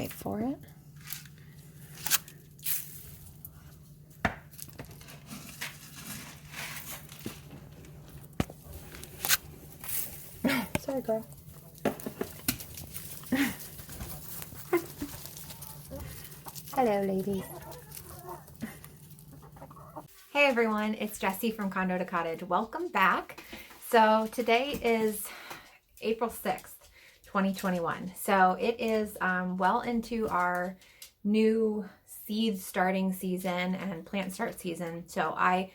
Wait for it. Sorry, girl. Hello, ladies. Hey everyone, it's Jessie from Condo to Cottage. Welcome back. So today is April 6th, 2021. So it is well into our new seed starting season and plant start season. So I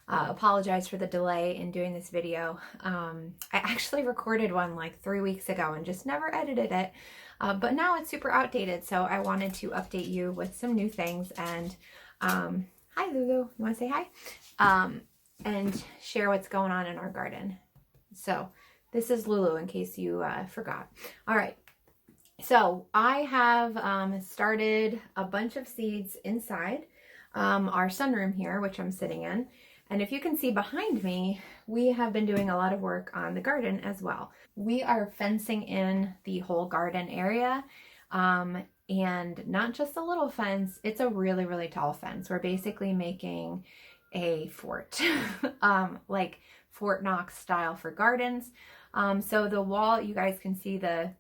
apologize for the delay in doing this video. I actually recorded one like 3 weeks ago and just never edited it. But now it's super outdated. So I wanted to update you with some new things and hi Lulu, you want to say hi? And share what's going on in our garden. So this is Lulu in case you forgot. All right. So I have started a bunch of seeds inside our sunroom here, which I'm sitting in. And if you can see behind me, we have been doing a lot of work on the garden as well. We are fencing in the whole garden area. And not just a little fence, it's a really, really tall fence. We're basically making a fort, like Fort Knox style for gardens. So the wall, you guys can see the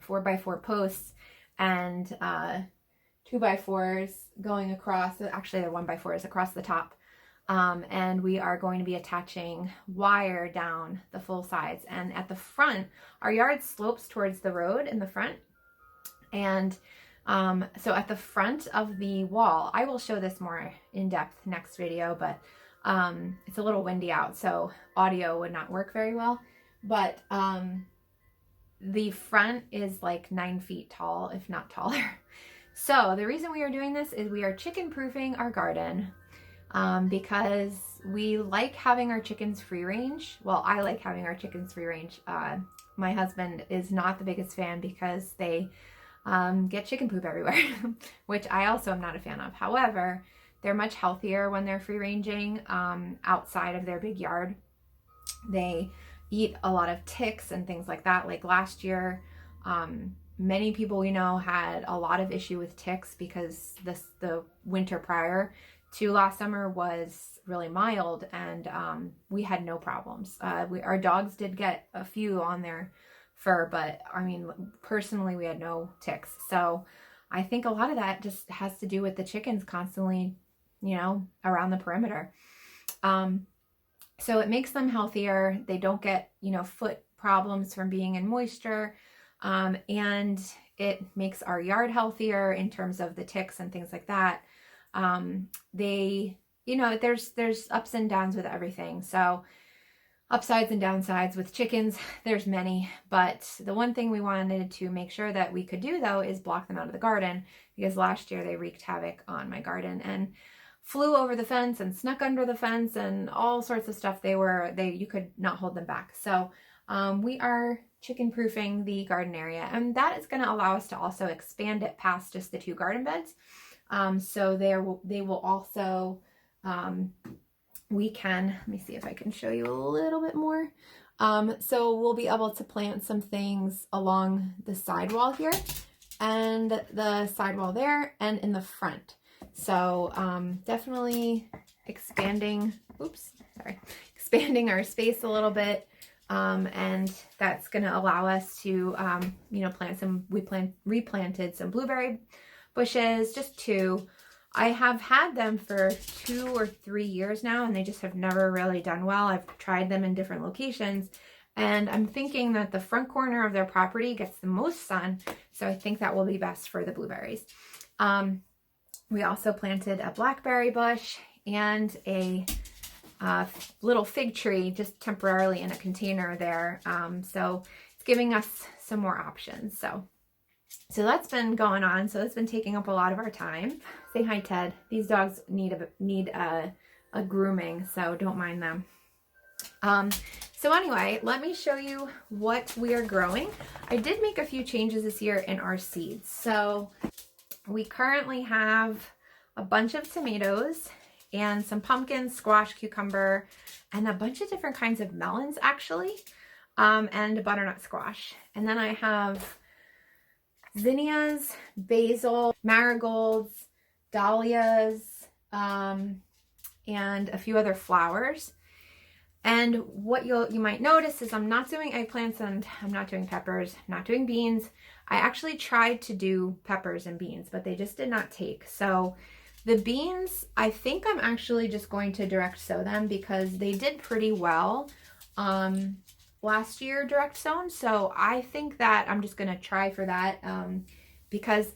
4x4 posts and 2x4s going across, actually they're 1x4s across the top. And we are going to be attaching wire down the full sides. And at the front, our yard slopes towards the road in the front. And so at the front of the wall, I will show this more in depth next video, but it's a little windy out, so audio would not work very well. But the front is like 9 feet tall, if not taller. So the reason we are doing this is we are chicken proofing our garden because we like having our chickens free range. Well, I like having our chickens free range. My husband is not the biggest fan because they get chicken poop everywhere, which I also am not a fan of. However, they're much healthier when they're free ranging outside of their big yard. They eat a lot of ticks and things like that. Like last year, many people we know had a lot of issue with ticks because the winter prior to last summer was really mild and we had no problems. Our dogs did get a few on their fur, but I mean, personally, we had no ticks. So I think a lot of that just has to do with the chickens constantly, you know, around the perimeter. So it makes them healthier. They don't get, you know, foot problems from being in moisture. And it makes our yard healthier in terms of the ticks and things like that. You know, there's ups and downs with everything. So upsides and downsides with chickens, there's many, but the one thing we wanted to make sure that we could do though is block them out of the garden, because last year they wreaked havoc on my garden and flew over the fence and snuck under the fence and all sorts of stuff. You could not hold them back. So we are chicken proofing the garden area, and that is going to allow us to also expand it past just the 2 garden beds. So they will also, let me see if I can show you a little bit more. So we'll be able to plant some things along the sidewall here and the sidewall there and in the front. So definitely expanding our space a little bit. And that's going to allow us to, you know, replanted some blueberry bushes, just 2. I have had them for 2 or 3 years now, and they just have never really done well. I've tried them in different locations, and I'm thinking that the front corner of their property gets the most sun, so I think that will be best for the blueberries. We also planted a blackberry bush and a little fig tree just temporarily in a container there. So it's giving us some more options. So that's been going on. So it's been taking up a lot of our time. Say hi, Ted. These dogs need a grooming, so don't mind them. So anyway, let me show you what we are growing. I did make a few changes this year in our seeds. So we currently have a bunch of tomatoes and some pumpkins, squash, cucumber, and a bunch of different kinds of melons actually, and butternut squash. And then I have zinnias, basil, marigolds, dahlias, and a few other flowers. And what you might notice is I'm not doing eggplants and I'm not doing peppers, I'm not doing beans. I actually tried to do peppers and beans, but they just did not take. So the beans, I think I'm actually just going to direct sow them because they did pretty well last year direct sown. So I think that I'm just going to try for that because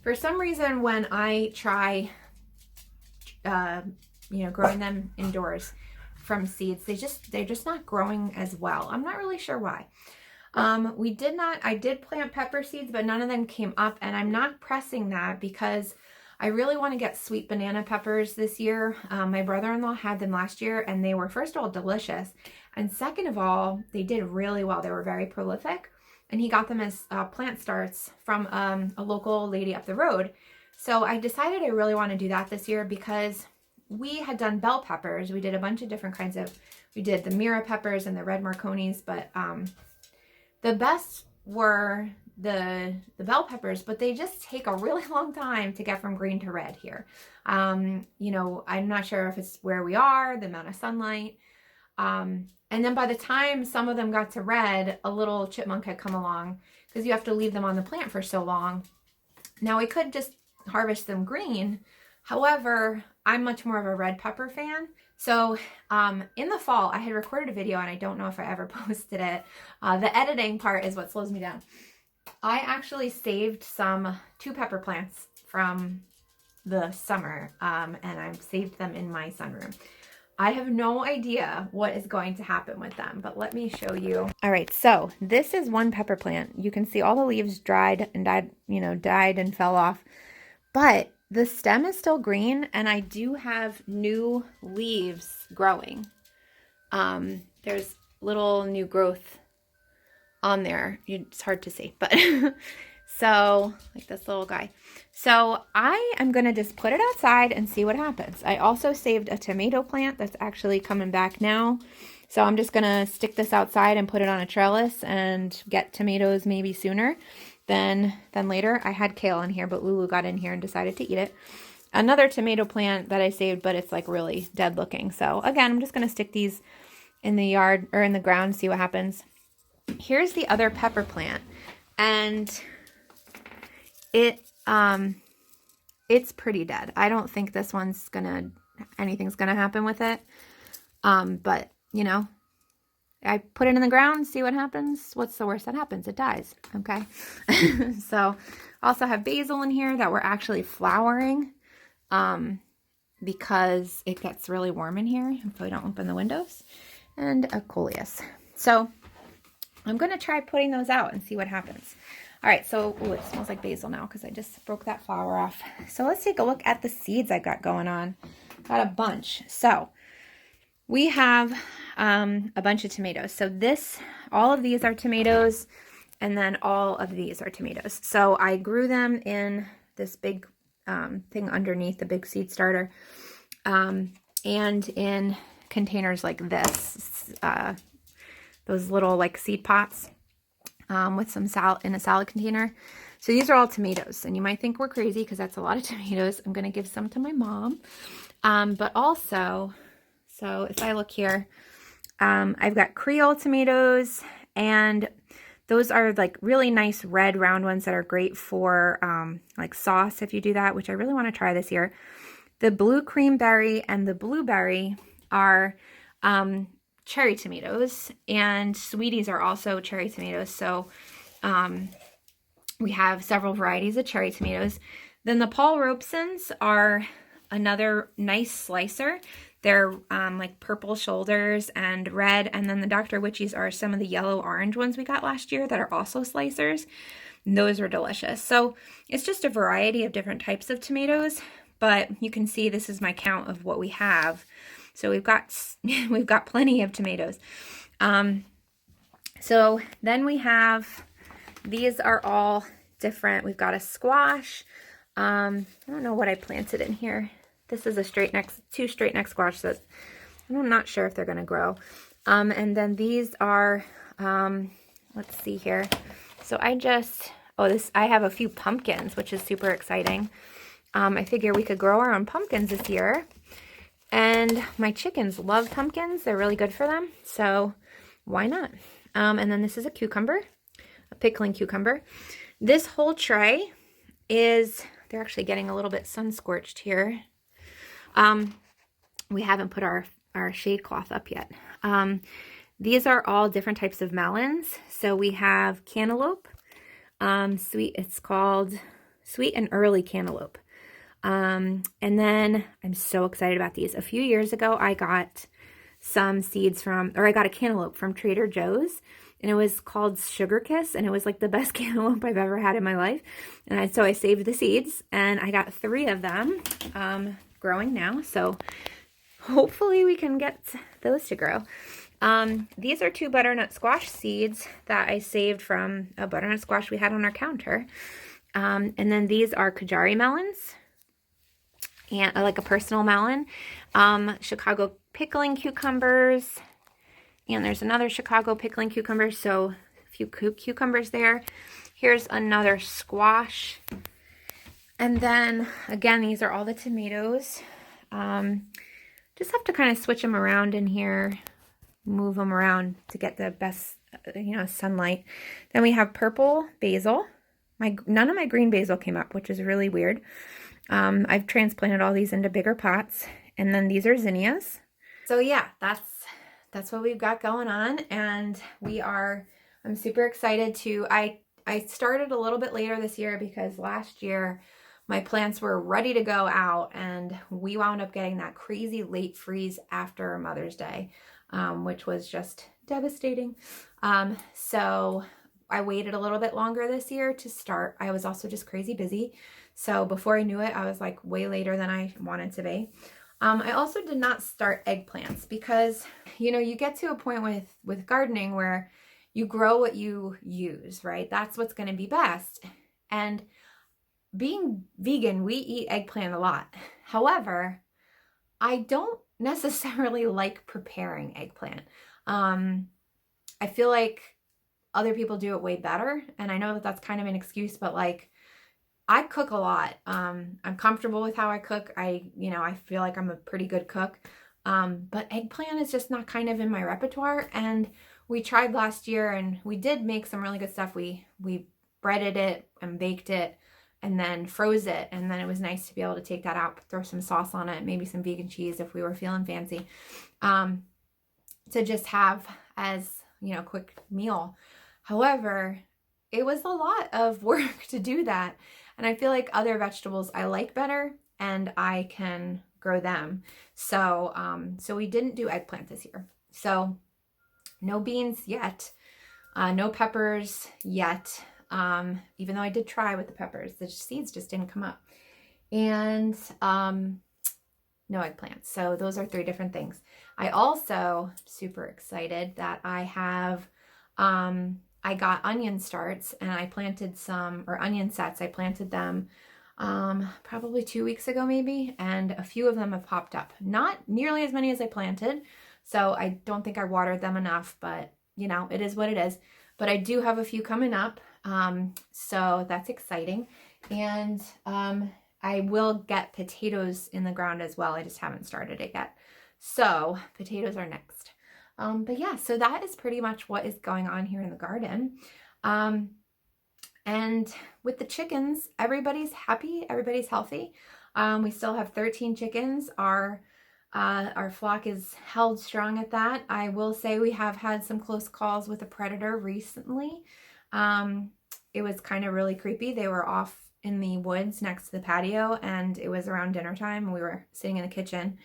for some reason when I try, growing them indoors from seeds, they're just not growing as well. I'm not really sure why. I did plant pepper seeds, but none of them came up, and I'm not pressing that because I really want to get sweet banana peppers this year. My brother-in-law had them last year, and they were, first of all, delicious. And second of all, they did really well. They were very prolific. And he got them as plant starts from a local lady up the road. So I decided I really want to do that this year because we had done bell peppers. We did a bunch of different kinds of, we did the Mira peppers and the red Marconis, but the best were the bell peppers, but they just take a really long time to get from green to red here. I'm not sure if it's where we are, the amount of sunlight. And then by the time some of them got to red, a little chipmunk had come along because you have to leave them on the plant for so long. Now we could just harvest them green. However, I'm much more of a red pepper fan. So in the fall, I had recorded a video and I don't know if I ever posted it. The editing part is what slows me down. I actually saved 2 pepper plants from the summer and I've saved them in my sunroom. I have no idea what is going to happen with them, but let me show you. All right, so this is one pepper plant. You can see all the leaves died and fell off, but the stem is still green and I do have new leaves growing. There's little new growth on there. It's hard to see, but so like this little guy. So I am going to just put it outside and see what happens. I also saved a tomato plant that's actually coming back now. So I'm just going to stick this outside and put it on a trellis and get tomatoes maybe sooner than later. I had kale in here, but Lulu got in here and decided to eat it. Another tomato plant that I saved, but it's like really dead looking. So again, I'm just going to stick these in the yard or in the ground, see what happens. Here's the other pepper plant, and it's pretty dead. I don't think this one's anything's gonna happen with it. But I put it in the ground, see what happens. What's the worst that happens? It dies. Okay. So also have basil in here that we're actually flowering because it gets really warm in here if we don't open the windows, and a coleus. So I'm going to try putting those out and see what happens. All right, so it smells like basil now because I just broke that flower off. So let's take a look at the seeds I got going on. Got a bunch. So we have a bunch of tomatoes. So all of these are tomatoes, and then all of these are tomatoes. So I grew them in this big thing underneath, the big seed starter, and in containers like this, those little like seed pots with some in a salad container. So these are all tomatoes, and you might think we're crazy because that's a lot of tomatoes. I'm going to give some to my mom. But also, so if I look here, I've got Creole tomatoes, and those are like really nice red round ones that are great for like sauce if you do that, which I really want to try this year. The blue cream berry and the blueberry are cherry tomatoes, and sweeties are also cherry tomatoes. So we have several varieties of cherry tomatoes. Then the Paul Robesons are another nice slicer. They're like purple shoulders and red. And then the Dr. Witchies are some of the yellow orange ones we got last year that are also slicers. And those are delicious. So it's just a variety of different types of tomatoes, but you can see this is my count of what we have. So we've got plenty of tomatoes. So then we have, these are all different. We've got a squash. I don't know what I planted in here. This is a two straight neck squash that I'm not sure if they're going to grow. And then these are, let's see here. So I have a few pumpkins, which is super exciting. I figure we could grow our own pumpkins this year. And my chickens love pumpkins. They're really good for them. So why not? And then this is a cucumber, a pickling cucumber. This whole tray is, they're actually getting a little bit sun scorched here. We haven't put our shade cloth up yet. These are all different types of melons. So we have cantaloupe, it's called Sweet and Early Cantaloupe. And then I'm so excited about these. A few years ago, I got some seeds I got a cantaloupe from Trader Joe's, and it was called Sugar Kiss, and it was like the best cantaloupe I've ever had in my life. And so I saved the seeds, and I got 3 of them growing now. So hopefully we can get those to grow. These are 2 butternut squash seeds that I saved from a butternut squash we had on our counter. And then these are Kajari melons, and like a personal melon. Chicago pickling cucumbers, and there's another Chicago pickling cucumber, so a few cucumbers there. Here's another squash. And then, again, these are all the tomatoes. Just have to kind of switch them around in here, move them around to get the best, sunlight. Then we have purple basil. None of my green basil came up, which is really weird. I've transplanted all these into bigger pots. And then these are zinnias. So yeah, that's what we've got going on. And I'm super excited I started a little bit later this year because last year my plants were ready to go out, and we wound up getting that crazy late freeze after Mother's Day, which was just devastating. So I waited a little bit longer this year to start. I was also just crazy busy. So before I knew it, I was like way later than I wanted to be. I also did not start eggplants because, you get to a point with gardening where you grow what you use, right? That's what's going to be best. And being vegan, we eat eggplant a lot. However, I don't necessarily like preparing eggplant. I feel like other people do it way better. And I know that that's kind of an excuse, but like, I cook a lot. I'm comfortable with how I cook. I feel like I'm a pretty good cook. But eggplant is just not kind of in my repertoire. And we tried last year and we did make some really good stuff. We breaded it and baked it and then froze it. And then it was nice to be able to take that out, throw some sauce on it, maybe some vegan cheese if we were feeling fancy, to just have as, quick meal. However, it was a lot of work to do that. And I feel like other vegetables I like better and I can grow them. So, so we didn't do eggplant this year. So no beans yet, no peppers yet. Even though I did try with the peppers, the seeds just didn't come up. And, no eggplants. So those are 3 different things. I also super excited that I have, I got onion starts and I planted onion sets. I planted them probably 2 weeks ago maybe, and a few of them have popped up. Not nearly as many as I planted, so I don't think I watered them enough, but it is what it is. But I do have a few coming up, so that's exciting. And I will get potatoes in the ground as well. I just haven't started it yet. So potatoes are next. But yeah, so that is pretty much what is going on here in the garden. And with the chickens, everybody's happy, everybody's healthy. We still have 13 chickens. Our flock is held strong at that. I will say we have had some close calls with a predator recently. It was kind of really creepy. They were off in the woods next to the patio, and it was around dinner time, and we were sitting in the kitchen.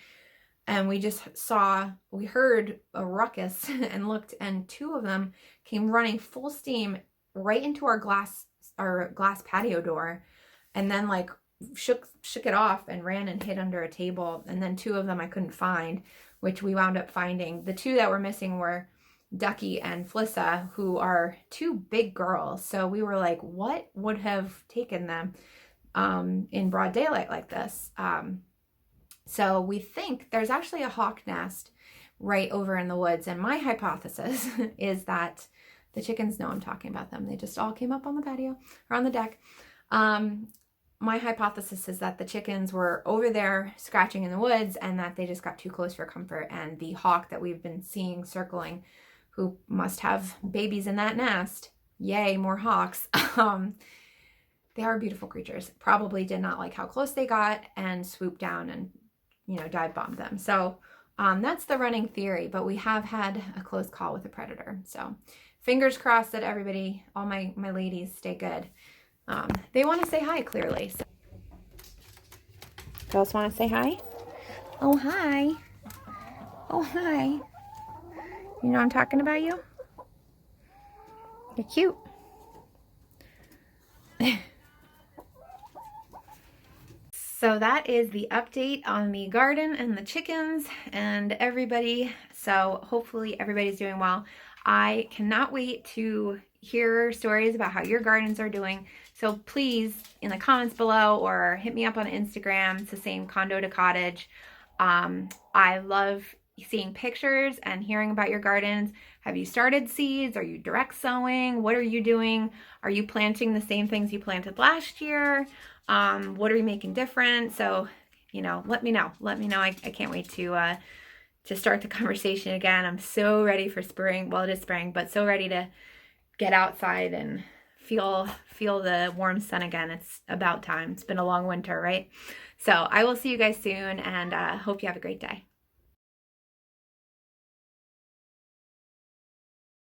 And we heard a ruckus and looked, and 2 of them came running full steam right into our glass patio door, and then like shook it off and ran and hid under a table. And then 2 of them I couldn't find, which we wound up finding. The 2 that were missing were Ducky and Flissa, who are 2 big girls. So we were like, what would have taken them in broad daylight like this? So we think there's actually a hawk nest right over in the woods. And my hypothesis is that The chickens know I'm talking about them. They just all came up on the patio or on the deck. My hypothesis is that the chickens were over there scratching in the woods and that they just got too close for comfort. And the hawk that we've been seeing circling, who must have babies in that nest, yay, more hawks. They are beautiful creatures. Probably did not like how close they got and swooped down and, you know, dive bombed them. So that's the running theory, but we have had a close call with a predator. So fingers crossed that everybody, all my ladies, stay good. They want to say hi, clearly. So. Girls want to say hi? Oh, hi. Oh, hi. You know I'm talking about you? You're cute. So that is the update on the garden and the chickens and everybody. So hopefully everybody's doing well. I cannot wait to hear stories about how your gardens are doing. So please, in the comments below or hit me up on Instagram. It's the same, Condo to Cottage. I love seeing pictures and hearing about your gardens. Have you started seeds? Are you direct sowing? What are you doing? Are you planting the same things you planted last year? What are we making different? So, you know, let me know. Let me know. I can't wait to start the conversation again. I'm so ready for spring. Well, it is spring, but so ready to get outside and feel the warm sun again. It's about time. It's been a long winter, right? So I will see you guys soon, and hope you have a great day.